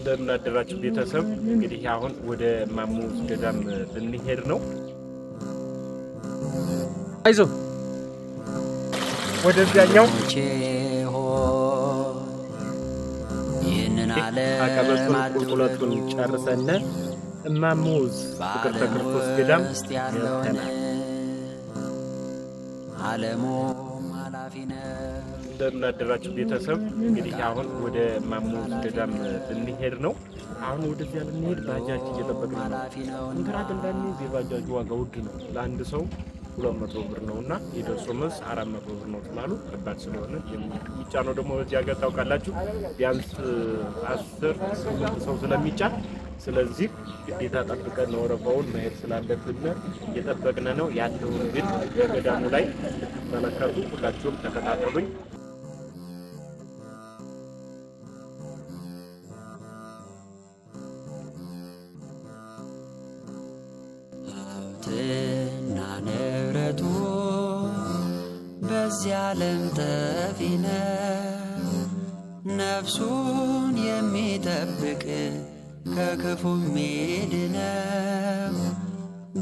እንደምን አደራችሁ ቤተሰብ። እንግዲህ አሁን ወደ ማሙዝ ገዳም ልንሄድ ነው። አይዞ ወደዚያኛው አቀበቱን ቁልቁለቱን ጨርሰን ማሙዝ ፍቅርተ ክርስቶስ ገዳም ገብተናል። ዓለሙ ማላፊነ እንደምን አደራችሁ ቤተሰብ። እንግዲህ አሁን ወደ ማሙዝ ገዳም ልንሄድ ነው። አሁን ወደዚያ ልንሄድ ባጃጅ እየጠበቅን ነው። እንግዲህ እንዳንይዝ የባጃጁ ዋጋ ውድ ነው። ለአንድ ሰው 200 ብር ነውና የደርሶ መልስ 400 ብር ነው ስላሉ ከባድ ስለሆነ የሚጫነው ደግሞ በዚህ ሀገር ታውቃላችሁ ቢያንስ 10 ሰው ስለሚጫን፣ ስለዚህ ግዴታ ጠብቀን ወረፋውን መሄድ ስላለብን እየጠበቅን ነው ያለውን። ግን በገዳሙ ላይ ተመለከቱ። ሁላችሁም ተከታተሉኝ። ንብረቱ በዚህ ዓለም ጠፊ ነው፣ ነፍሱን የሚጠብቅ ከክፉ ሚድነው።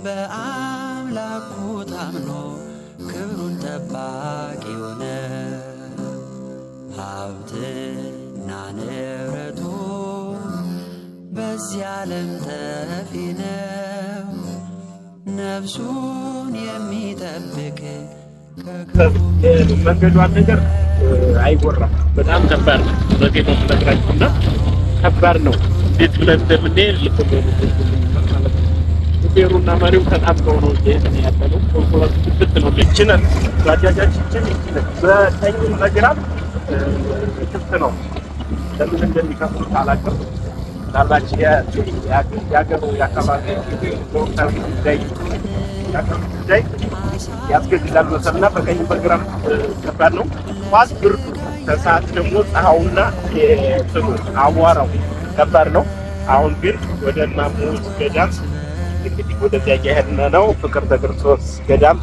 በአምላኩ ታምኖ ክብሩን ጠባቂ ሆነ። ሀብትና ንብረቱ በዚህ ዓለም ጠፊ ነው፣ ነፍሱን የሚጠብቅ መንገዷን ነገር አይወራም። በጣም ከባድ ነው። በዚህ ነው የምነግራችሁና ከባድ ነው። እንዴት ብለን እንደምንሄድ ሹፌሩና መሪው ተጣብቀው ነው ያለነው። ቁልቁለቱ ግብት ነው። ይችላል ባጃጃችን በቀኝም በግራም ክፍት ነው። ለምን እንደሚከፍሉት አላውቅም። ምናልባት የአገሩ የአካባቢ ዶክተር ጉዳይ ያስገድዳል መሰልና በቀኝ በግራም ከባድ ነው። ኳስ ብርዱ ከሰዓት ደግሞ ፀሐዩና አቧራው ከባድ ነው። አሁን ግን ወደ ማሙዝ ገዳም እንግዲህ ወደዚያ እየሄድን ነው። ፍቅርተ ክርስቶስ ገዳም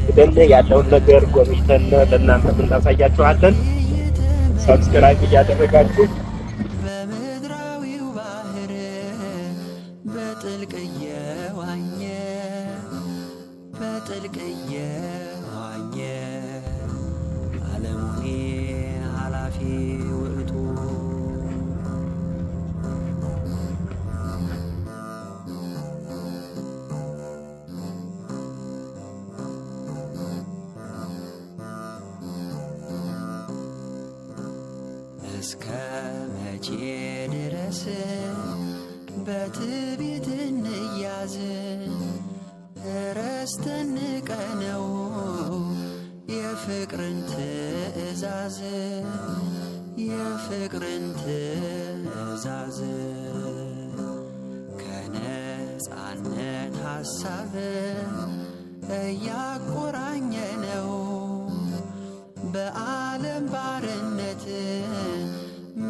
ሄደን ያለውን ነገር ጎብኝተን ለእናንተ እናሳያችኋለን። ሰብስክራይብ እያደረጋችሁ በጥልቅ እየዋኘ ዓለሙኒ ኃላፊ ውእቱ እስከ መቼ ድረስ በትዕቢት እንያዝ? ረስተን ንቀነው የፍቅርን ትእዛዝ፣ የፍቅርን ትእዛዝ። ከነጻነት ሐሳብ እያቆራኘ ነው በዓለም ባርነት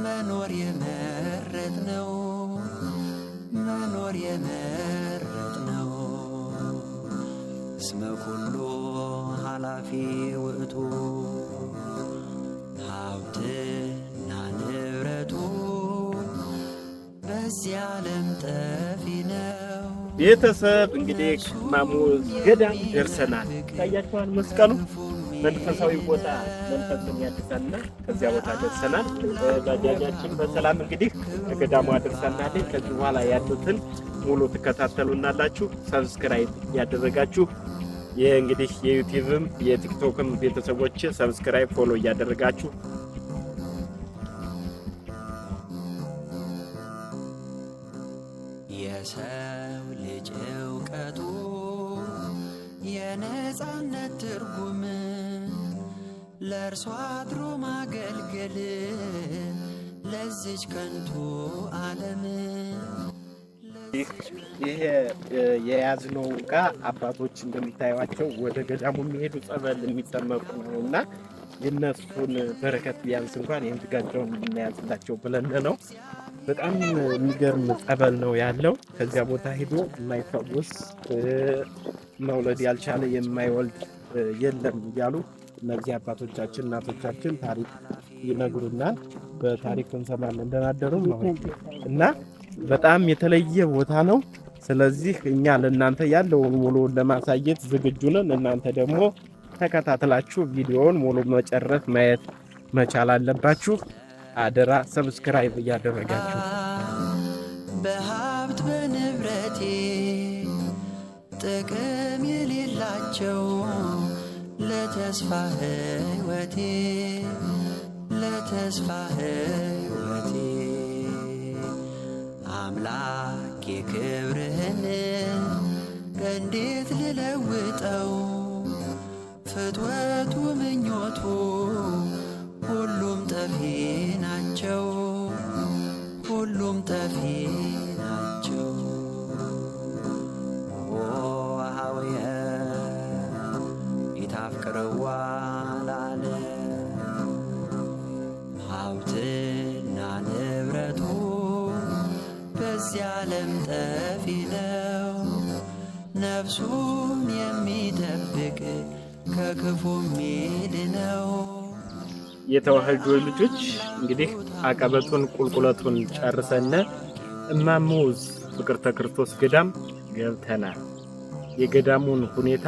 መኖር የመረጥ ነው፣ መኖር የመረጥ ነው። እስመ ኩሉ ኃላፊ ውእቱ ሀብትና ንብረቱ በዚህ ዓለም ጠፊ ነው። ቤተሰብ እንግዲህ ማሙዝ ገዳም ደርሰናል። ታያችኋል መስቀሉ መንፈሳዊ ቦታ መንፈስን ያድሳልና ከዚያ ቦታ ደርሰናል። ባጃጃችን በሰላም እንግዲህ ገዳሙ አድርሰናል። ከዚህ በኋላ ያሉትን ሙሉ ተከታተሉናላችሁ። ሰብስክራይብ ያደረጋችሁ ይሄ እንግዲህ የዩቲዩብም የቲክቶክም ቤተሰቦች ሰብስክራይብ ፎሎ እያደረጋችሁ የሰው ልጅ ዕውቀቱ የነጻነት ትርጉም ለእርሷ አድሮ ማገልገል ለዚች ከንቱ ዓለም። ይሄ የያዝነው ዕቃ አባቶች እንደሚታዩቸው ወደ ገዳሙ የሚሄዱ ጸበል የሚጠመቁ ነውና የነሱን በረከት ቢያንስ እንኳን ይህን ትጋቸውን እናያዝላቸው ብለን ነው። በጣም የሚገርም ጸበል ነው ያለው። ከዚያ ቦታ ሄዶ የማይፈውስ መውለድ ያልቻለ የማይወልድ የለም እያሉ እነዚህ አባቶቻችን እናቶቻችን ታሪክ ይነግሩናል። በታሪክ እንሰማለን። እንደናደሩም ነው እና በጣም የተለየ ቦታ ነው። ስለዚህ እኛ ለእናንተ ያለውን ሙሉ ለማሳየት ዝግጁ ነን። እናንተ ደግሞ ተከታትላችሁ ቪዲዮውን ሙሉ መጨረስ ማየት መቻል አለባችሁ። አደራ ሰብስክራይብ እያደረጋችሁ በሀብት በንብረቴ ጥቅም የሌላቸው ለተስፋ ሕይወቴ አምላክ የክብርህን እንዴት ልለውጠው ፍትወቱ ምኞቱ ሁሉም ጠፊ ናቸው፣ ሁሉም ጠፊ ናቸው። ወሃውየ ይታፍቅርዋ ላለ ሀብትና ንብረቱ በዚህ ዓለም ጠፊ ነው። ነፍሱን የሚጠብቅ ከክፉ ሚድነው። የተዋህዶ ልጆች እንግዲህ አቀበቱን ቁልቁለቱን ጨርሰን እማሙዝ ፍቅርተ ክርስቶስ ገዳም ገብተናል። የገዳሙን ሁኔታ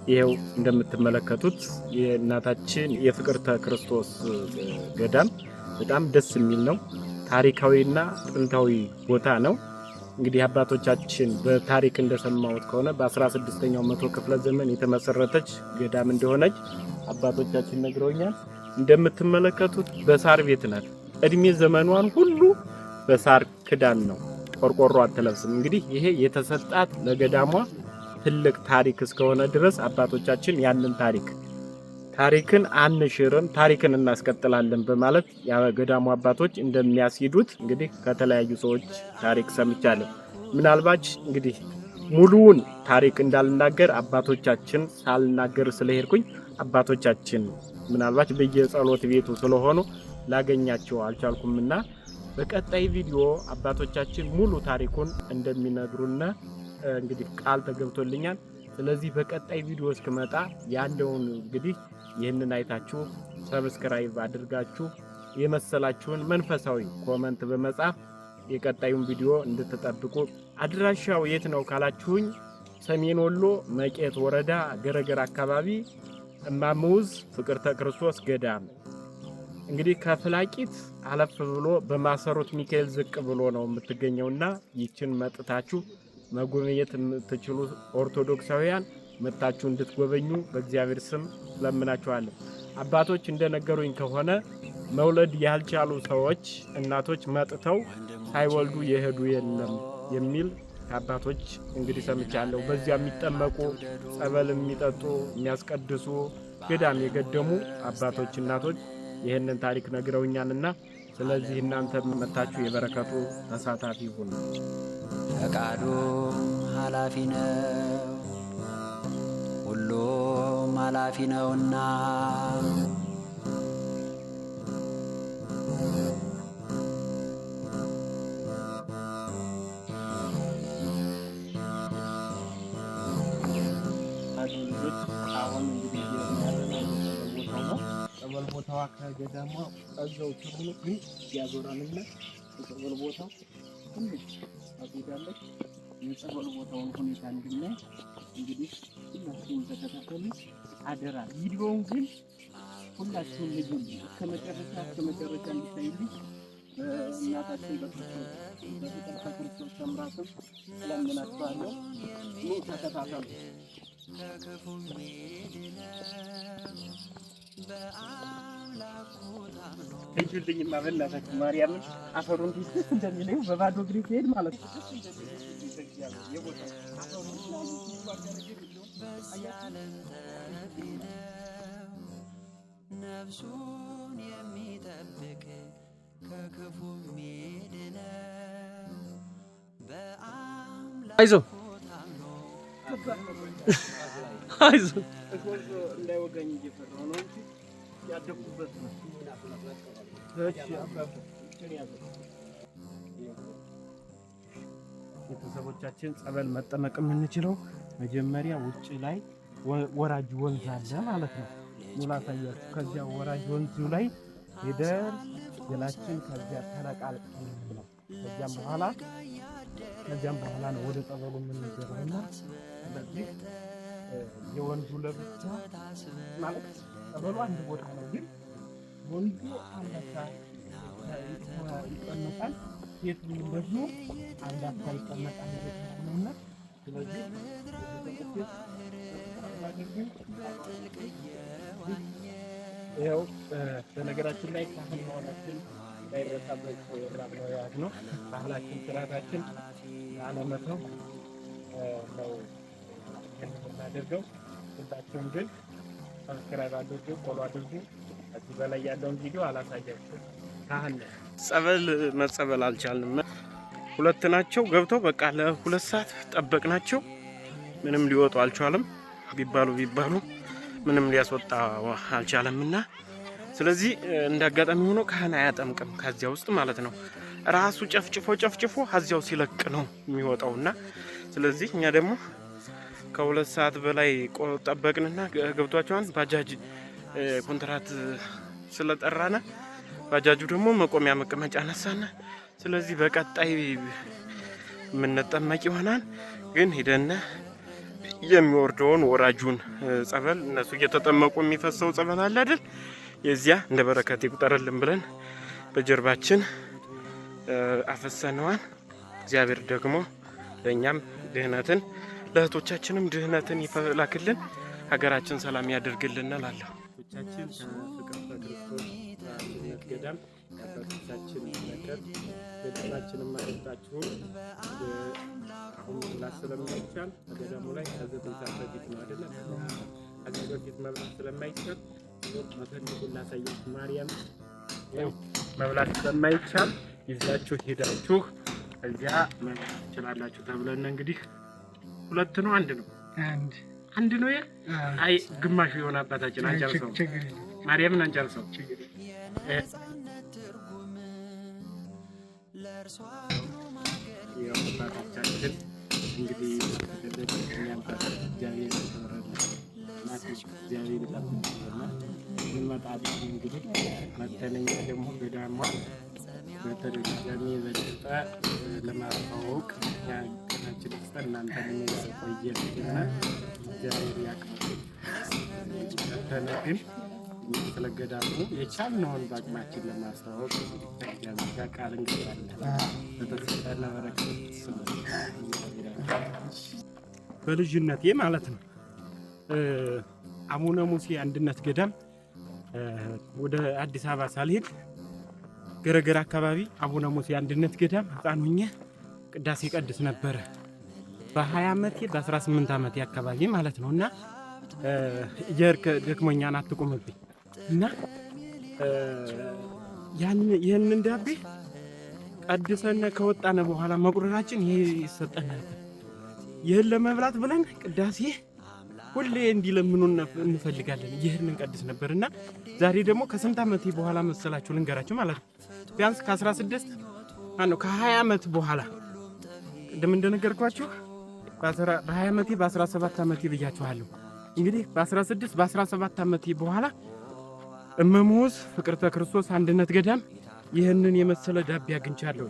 ይሄው እንደምትመለከቱት የእናታችን የፍቅርተ ክርስቶስ ገዳም በጣም ደስ የሚል ነው። ታሪካዊና ጥንታዊ ቦታ ነው። እንግዲህ አባቶቻችን በታሪክ እንደሰማሁት ከሆነ በ16ኛው መቶ ክፍለ ዘመን የተመሰረተች ገዳም እንደሆነች አባቶቻችን ነግረውኛል። እንደምትመለከቱት በሳር ቤት ናት። እድሜ ዘመኗን ሁሉ በሳር ክዳን ነው፣ ቆርቆሮ አትለብስም። እንግዲህ ይሄ የተሰጣት ለገዳሟ ትልቅ ታሪክ እስከሆነ ድረስ አባቶቻችን ያንን ታሪክን አንሽርም፣ ታሪክን እናስቀጥላለን በማለት የገዳሙ አባቶች እንደሚያስሂዱት እንግዲህ ከተለያዩ ሰዎች ታሪክ ሰምቻለሁ። ምናልባት እንግዲህ ሙሉውን ታሪክ እንዳልናገር አባቶቻችን ሳልናገር ስለሄድኩኝ አባቶቻችን ምናልባት በየጸሎት ቤቱ ስለሆኑ ላገኛቸው አልቻልኩምና በቀጣይ ቪዲዮ አባቶቻችን ሙሉ ታሪኩን እንደሚነግሩና እንግዲህ ቃል ተገብቶልኛል። ስለዚህ በቀጣይ ቪዲዮ እስከመጣ ያለውን እንግዲህ ይህንን አይታችሁ ሰብስክራይብ አድርጋችሁ የመሰላችሁን መንፈሳዊ ኮመንት በመጻፍ የቀጣዩን ቪዲዮ እንድትጠብቁ። አድራሻው የት ነው ካላችሁኝ ሰሜን ወሎ መቄት ወረዳ ገረገር አካባቢ እማሙዝ ፍቅርተ ክርስቶስ ገዳም እንግዲህ ከፍላቂት አለፍ ብሎ በማሰሩት ሚካኤል ዝቅ ብሎ ነው የምትገኘውና ይችን መጥታችሁ መጎብኘት የምትችሉ ኦርቶዶክሳውያን መጥታችሁ እንድትጎበኙ በእግዚአብሔር ስም ለምናችኋለሁ። አባቶች እንደነገሩኝ ከሆነ መውለድ ያልቻሉ ሰዎች እናቶች መጥተው ሳይወልዱ የሄዱ የለም የሚል አባቶች እንግዲህ ሰምቻለሁ። በዚያ የሚጠመቁ ጸበል የሚጠጡ የሚያስቀድሱ ገዳም የገደሙ አባቶች እናቶች ይህንን ታሪክ ነግረውኛልና ስለዚህ እናንተ መጥታችሁ የበረከቱ ተሳታፊ ሁኑ። ፈቃዱ ኃላፊ ነው፣ ሁሉም ኃላፊ ነውና አሁን እንግዲህ ጸበል ቦታዋ ከገዳሟ እዛው ትሩን ግን ያዞራልና ጸበል ቦታው ትንሽ አጥይዳለች። የጸበል ቦታውን ሁኔታ እንድናይ እንግዲህ ሁላችሁም ተከታተሉ አደራ። ቪዲዮውን ግን ሁላችሁም ልጁን ከመጨረሻ እንድታዩልኝ እናታችን በፍቅርተ ክርስቶስ ተምራትም ስለምናችኋለሁ። ኑ ተከታተሉ። ለክፉም እንጁልኝ ማበላታችሁ ማርያምን አፈሩን ትይስ እንደሚለው በባዶ እግሬ ሲሄድ ማለት ነው። ነፍሱን የሚጠብቅ ከክፉ ሚድነ አይዞህ አይዞህ እንዳይወጋኝ እየፈራሁ ነው እንጂ ያደኩበት ነው። ቤተሰቦቻችን ጸበል መጠመቅ የምንችለው መጀመሪያ ውጭ ላይ ወራጅ ወንዝ አለ ማለት ነው። ሙላታያችሁ ከዚያ ወራጅ ወንዙ ላይ ሲደርስ ገላችን ከዚያ ተለቃልቀን ነው። ከዚያም በኋላ ነው ወደ ጸበሉ የምንገባውና ስለዚህ የወንዱ ለብቻ ማለት ጸበሉ አንድ ቦታ ነው፣ ግን ወንዱ አንዳሳ ይቀመጣል፣ ሴቱም ደግሞ አንዳሳ ይቀመጣል ነውና ስለዚህ ያው በነገራችን ላይ ካህን መሆናችን ዳይረሳበት ወራብ ነው። ባህላችን ስርዓታችን አለመተው ነው የምናደርገው። ሁላችሁም ግን ሰብስክራይብ አድርጉ፣ ፎሎ አድርጉ። ከዚህ በላይ ያለውን ቪዲዮ አላሳያችሁም። ካህን ጸበል መጸበል አልቻልንም። ሁለት ናቸው ገብተው በቃ ለ2 ሰዓት ጠበቅናቸው። ምንም ሊወጡ አልቻለም። ቢባሉ ምንም ሊያስወጣ አልቻለምና ስለዚህ እንዳጋጣሚ ሆኖ ካህን አያጠምቅም ከዚያ ውስጥ ማለት ነው። ራሱ ጨፍጭፎ ከዚያው ሲለቅ ነው የሚወጣውና ስለዚህ እኛ ደግሞ ከ2 ሰዓት በላይ ጠበቅንና ገብቷቸዋን ባጃጅ ኮንትራት ስለጠራና ባጃጁ ደግሞ መቆሚያ መቀመጫ ነሳና ስለዚህ በቀጣይ የምንጠመቅ ይሆናል። ግን ሄደና የሚወርደውን ወራጁን ጸበል እነሱ እየተጠመቁ የሚፈሰው ጸበል አለ አይደል? የዚያ እንደ በረከት ይቁጠርልን ብለን በጀርባችን አፈሰነዋል። እግዚአብሔር ደግሞ ለእኛም ድህነትን ለእህቶቻችንም ድህነትን ይፈላክልን፣ ሀገራችን ሰላም ያደርግልን እላለሁ። እህቶቻችን ከፍቅር በክርስቶስ በአንድነት ገዳም አባቶቻችን መከር ገዳማችንን ማለታችሁን አሁን መብላት ስለማይቻል በገዳሙ ላይ ከ9 ሰዓት በፊት ነው አይደለም? ከዚህ በፊት መብላት ስለማይቻል መፈልጉ ላሳያችሁ። ማርያም መብላት ስለማይቻል ይዛችሁ ሄዳችሁ እዚያ መብላት ትችላላችሁ ተብለን እንግዲህ 2 ነው 1 ነው አንድ ነው። አይ ግማሽ የሆነ አባታችን አንጨርሰው፣ ማርያምን አንጨርሰው። ያው አባታችን እንግዲህ እግዚአብሔር እንመጣለን። እንግዲህ መተነኛ ደግሞ ገዳሟ በተደጋጋሚ የበለጠ ለማስተዋወቅ ያቀናችን ውስጥ እናንተ ቆየና እግዚአብሔር ያክብር። ግን ስለ ገዳሙ የቻልነውን በአቅማችን ለማስተዋወቅ እግዚአብሔር ጋር ቃል እንገባለን። በተሰጠን በረከት በልጅነቴ ማለት ነው አቡነ ሙሴ አንድነት ገዳም ወደ አዲስ አበባ ሳልሄድ ገረገር አካባቢ አቡነ ሙሴ አንድነት ገዳም ሕፃን ሆኜ ቅዳሴ ቀድስ ነበረ። በ20 ዓመቴ በ18 ዓመቴ አካባቢ ማለት ነውና ደክሞኛን አትቆምብኝ እና ይህንን ዳቤ ቀድሰን ከወጣን በኋላ መቁረራችን ይሄ ይሰጠን ነበር። ይህን ለመብላት ብለን ቅዳሴ ሁሌ እንዲለምኑን እንፈልጋለን። ይህንን እንቀድስ ነበርና ዛሬ ደግሞ ከስንት ዓመቴ በኋላ መሰላችሁ ልንገራችሁ ማለት ነው። ቢያንስ ከ20 ዓመት በኋላ ቅድም እንደነገርኳችሁ በ20 ዓመቴ በ17 ዓመቴ ብያችኋለሁ። እንግዲህ በ16 በ17 ዓመቴ በኋላ እመሞዝ ፍቅርተ ክርስቶስ አንድነት ገዳም ይህንን የመሰለ ዳቤ አግኝቻለሁ።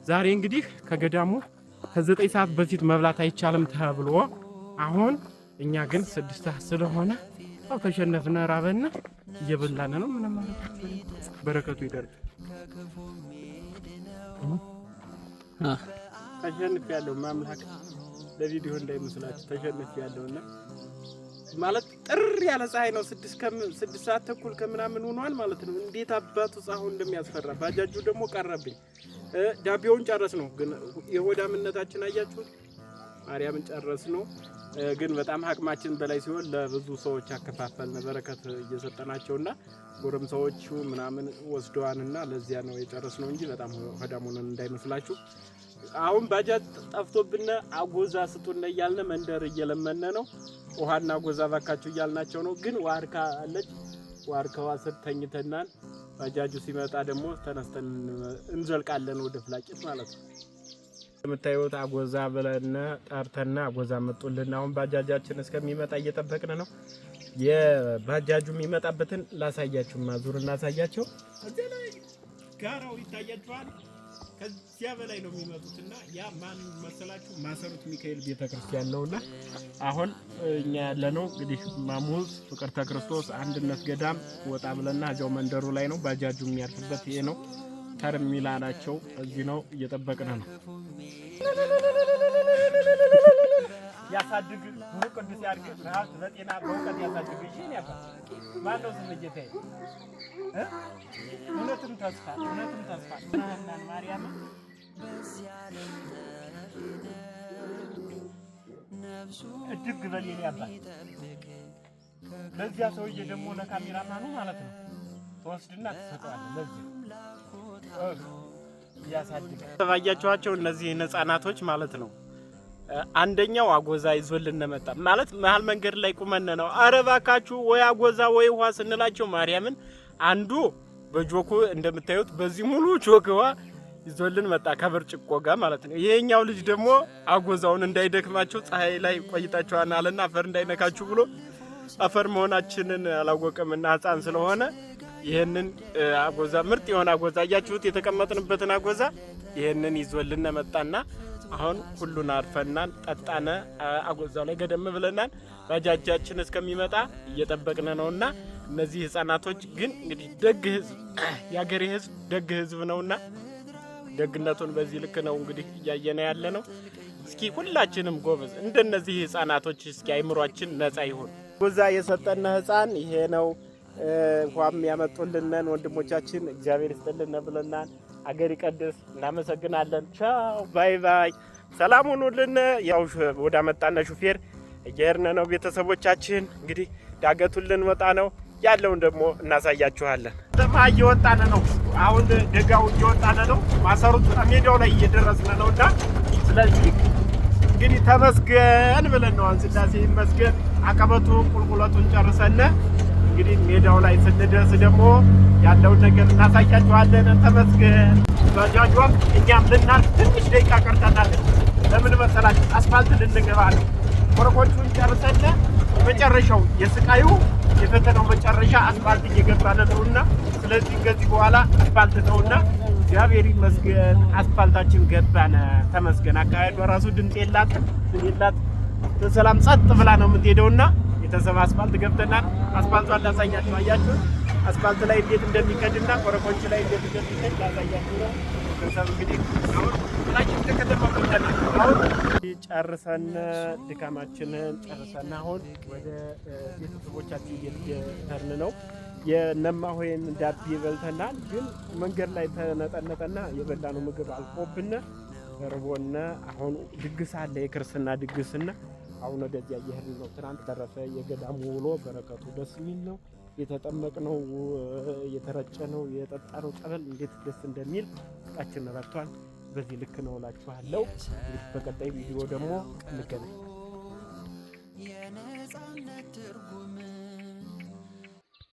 ዛሬ እንግዲህ ከገዳሙ ከ9 ሰዓት በፊት መብላት አይቻልም ተብሎ አሁን እኛ ግን 6 ሰዓት ስለሆነ አው ተሸነፍነ ራበና እየበላን ነው። ምን ማለት በረከቱ ይደርግ ተሸንፍ ያለው ማምላክ ለቪዲዮ እንዳይመስላችሁ ተሸንፍ ያለውና ማለት ጥር ያለ ፀሐይ ነው። 6 ሰዓት ተኩል ከምናምን ሆኗል ማለት ነው። እንዴት አባቱ ፀሐዩ እንደሚያስፈራ። ባጃጁ ደግሞ ቀረብኝ። ዳቤውን ጨረስ ነው ግን የሆዳምነታችን አያችሁት። ማርያምን ጨረስ ነው ግን በጣም አቅማችን በላይ ሲሆን ለብዙ ሰዎች አከፋፈልን። በረከት እየሰጠናቸውና ጎረምሳዎቹ ምናምን ወስደዋንና ለዚያ ነው የጨረስ ነው እንጂ በጣም ሆዳሙን እንዳይመስላችሁ። አሁን ባጃጅ ጠፍቶብነ አጎዛ ስጡነ እያልን መንደር እየለመነ ነው። ውሃና አጎዛ ባካችሁ እያልናቸው ነው። ግን ዋርካ አለች። ዋርካዋ ስር ተኝተናል። ባጃጁ ሲመጣ ደግሞ ተነስተን እንዘልቃለን ወደ ፍላቂት ማለት ነው። የምታዩት አጎዛ ብለን ጠርተና አጎዛ መጡልን። አሁን ባጃጃችን እስከሚመጣ እየጠበቅን ነው። የባጃጁ የሚመጣበትን ላሳያችሁ ማዙር እናሳያቸው እዚህ ላይ ጋራው ይታያችኋል ከዚያ በላይ ነው የሚመጡትና ያ ማን መሰላችሁ ማሰሩት ሚካኤል ቤተክርስቲያን ነውና አሁን እኛ ያለነው እንግዲህ ማሙዝ ፍቅርተ ክርስቶስ አንድነት ገዳም ወጣ ብለና እዛው መንደሩ ላይ ነው ባጃጁ የሚያርፍበት ይሄ ነው ተርሚላ ናቸው እዚህ ነው እየጠበቅን ነው ያሳድግ ሁሉ ቅዱስ ያድርግ ራስ በጤና በእውቀት ያሳድግ እሺ ያባ ማነው ስንጀቴ እውነትም ተስፋ እናን ማርያም እድግ በሌላ ያባ ለዚያ ሰውዬ ደግሞ ለካሜራማኑ ማለት ነው ተወስድና ተሰጠዋለህ ለዚህ ያሳድግ ተባያቸዋቸው እነዚህ ህፃናቶች ማለት ነው አንደኛው አጎዛ ይዞልን መጣ ማለት መሃል መንገድ ላይ ቁመነ ነው አረባካችሁ ወይ አጎዛ ወይ ውሃ ስንላቸው ማርያምን አንዱ በጆኮ እንደምታዩት በዚህ ሙሉ ጆኮዋ ይዞልን መጣ ከበርጭቆ ጋር ማለት ነው ይሄኛው ልጅ ደግሞ አጎዛውን እንዳይደክማቸው ፀሐይ ላይ ቆይታቸዋል አለና አፈር እንዳይነካችሁ ብሎ አፈር መሆናችንን አላወቀምና ህፃን ስለሆነ ይሄንን አጎዛ ምርጥ የሆነ አጎዛ ያያችሁት የተቀመጥንበትን አጎዛ ይሄንን ይዞልን መጣና አሁን ሁሉን አርፈናል ጠጣነ አጎዛው ላይ ገደም ብለናል ባጃጃችን እስከሚመጣ እየጠበቅነ ነውና እነዚህ ህፃናቶች ግን እንግዲህ ደግ ህዝብ ያገሬ ህዝብ ደግ ህዝብ ነውና ደግነቱን በዚህ ልክ ነው እንግዲህ ያያየነ ያለ ነው እስኪ ሁላችንም ጎበዝ እንደነዚህ ህፃናቶች እስኪ አይምሮአችን ነፃ ይሁን ጎዛ የሰጠነ ህፃን ይሄ ነው እንኳን ያመጡልነን ወንድሞቻችን እግዚአብሔር ይስጥልን ብለናል አገር ይቀድስ እናመሰግናለን ቻው ባይ ባይ ሰላም ሁኑልን ያው ወዳ መጣና ሹፌር እየሄድን ነው ቤተሰቦቻችን እንግዲህ ዳገቱልን ወጣ ነው ያለውን ደግሞ እናሳያችኋለን ተማ እየወጣን ነው አሁን ደጋው እየወጣን ነው ማሰሩት ሜዳው ላይ እየደረስን ነውና ስለዚህ እንግዲህ ተመስገን ብለን ነው አንስላሴ ይመስገን አቀበቱ ቁልቁለቱን ጨርሰን እንግዲህ ሜዳው ላይ ስንደርስ ደግሞ ያለው ነገር እናሳያችኋለን ተመስገን ባጃጇም እኛም ልናልፍ ትንሽ ደቂቃ ቀርተናል ለምን መሰላችሁ አስፋልት ልንገባ ነው ኮረኮቹን ጨርሰን መጨረሻው የስቃዩ የፈተናው መጨረሻ አስፋልት እየገባን ነውና ስለዚህ ከዚህ በኋላ አስፋልት ነውና እግዚአብሔር ይመስገን አስፋልታችን ገባን ተመስገን አካሄዱ ራሱ ድምጽ የላት በሰላም ጸጥ ብላ ነው የምትሄደውና የተሰባ አስፋልት ገብተናል አስፋልቷን ላሳያችሁ አያችሁ አስፋልት ላይ እንዴት እንደሚከድና ኮረኮች ላይ እንዴት እንደሚከድ ላሳያችሁ ነው ከሰብ እንግዲህ አሁን ሁላችን ተከተማችኋል አሁን ጨርሰን ድካማችንን ጨርሰን አሁን ወደ ቤተሰቦቻችን እየተርን ነው የነማሆይን ዳቢ በልተናል ግን መንገድ ላይ ተነጠነጠና የበላነው ምግብ አልቆብነ ተርቦና አሁን ድግስ አለ የክርስትና ድግስና አሁን ወደዚያ እየሄድን ነው ትናንት ተረፈ የገዳሙ ውሎ በረከቱ ደስ የሚል ነው የተጠመቅነው የተረጨነው የጠጣነው ጸበል እንዴት ደስ እንደሚል ጣችን ረክቷል በዚህ ልክ ነው እላችኋለሁ በቀጣይ ቪዲዮ ደግሞ እንገናኝ የነጻነት ትርጉም